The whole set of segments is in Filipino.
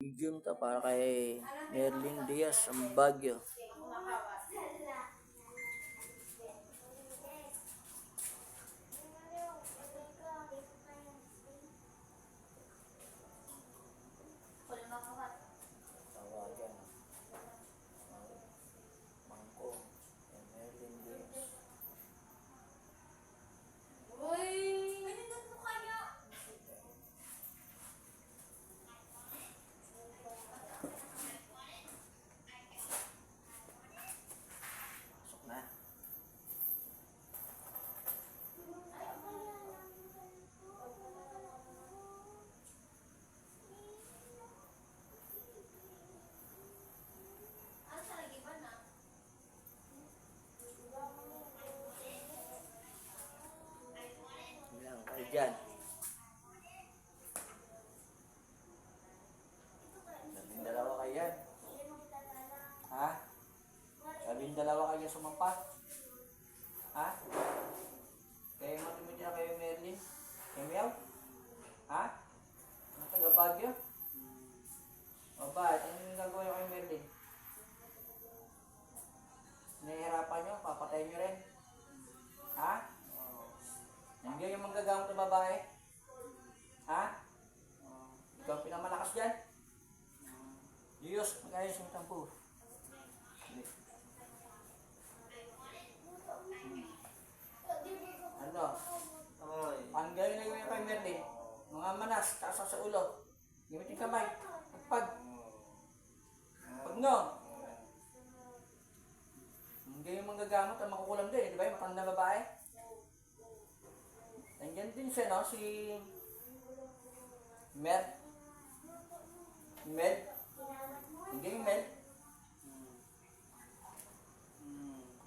Medium to para kay Merlin Diaz ang Baguio. Tawagan. Mangko. Merlin Diaz. Pasok na. Bilang kayo dyan. Sabing dalawa kayo yan. Ha? Sabing dalawa kayo sumampa? Ha? Kaya matimid na kayo Merlin? Kay Meow? Ha? Ang taga Baguio? O ba? Anong gagawin nyo kay Merlin? Nahihirapan nyo? Papatayin nyo rin? Ha? Nandiyan yung manggagamot na babae? Ha? Ikaw ang pinakamalakas dyan? Diyos, magkaya sa tampo. Ano? Ang gawin na yung kay Merlin? Mga manas, taas sa ulo. Gamitin kamay. Pag no. Hindi yung manggagamot ang makukulam din, di ba? Yung matanda babae. Nandiyan din siya, no? Si Mel. Hindi yung Mel.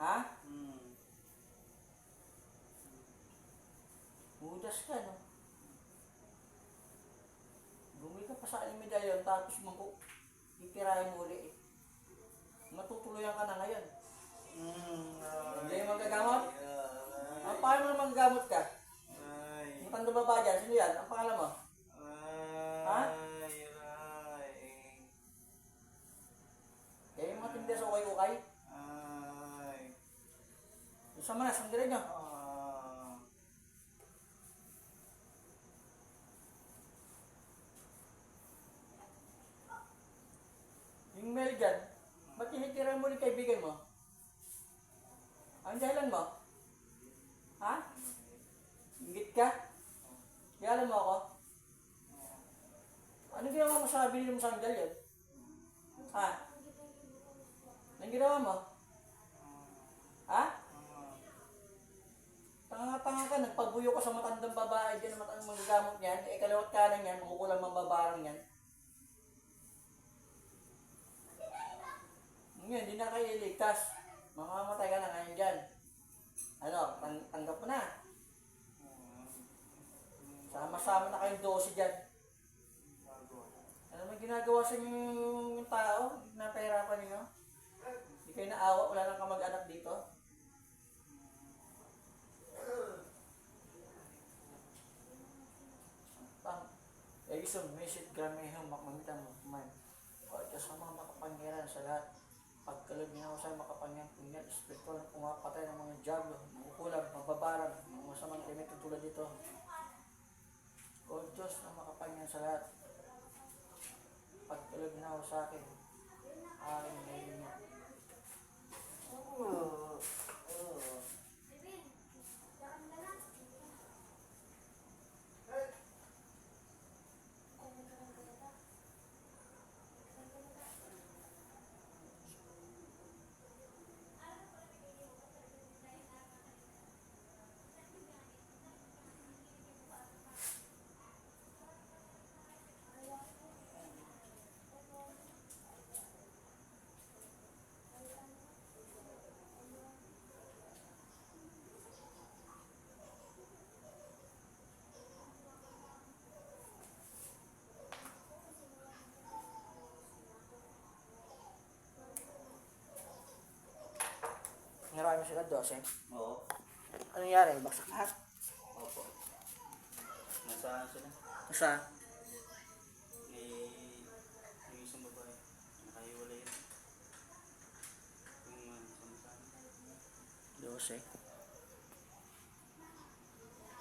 Ha? Mudas ka, no? Bumili ka pa sa aling medalyon, tapos itirahin mo ulit eh. Matutuluyan ka na ngayon. Hindi yung magagamot? Paano mo magagamot ka? Matanda ba ba dyan? Sino yan? Ang pangalan mo? Ha? Kaya yung mga tinda sa ukay-ukay? Yung sa manas, ang galing nyo? Yung Mel dyan, ba't tinitira mo ulit kaibigan mo? Ang dahilan mo? Ha? Ingit ka? Kaya mo ako? Ano ginawa mo sa binili mo sa Angel yun? Ha? Anong ginawa mo? Ha? Tanga-tanga ka, nagpabuyo ka sa matandang babae dyan, matandang magagamot niyan, kalawat kanan yan, makukulang mababarang yan. Ngayon, hindi na kayo iligtas. Mamamatay ka na ngayon dyan. Ano, tanggap mo na. Sama-sama na kayong 12 dyan. Ano may ginagawa sa inyo yung tao? Napahirapan niyo? Hindi kayo naawa, wala nang kamag-anak dito? Isang message gramehong makmamitan mo, man. O, Diyos ang mga makapangyarihan sa lahat. Pagkalog niya ako sa makapangyarihan, punyat, espiritual na pumapatay ng mga diablo, makukulam, mababarang, mga masamang timid tulad dito. O Diyos ang makapangyarihan sa lahat. Pagkalog niya ako sa akin, aking ngayon niya. Marami sila 12. Oo. Ano nangyari? Baksak lahat? Opo. Nasaan sila? Nasa? Yung Jose.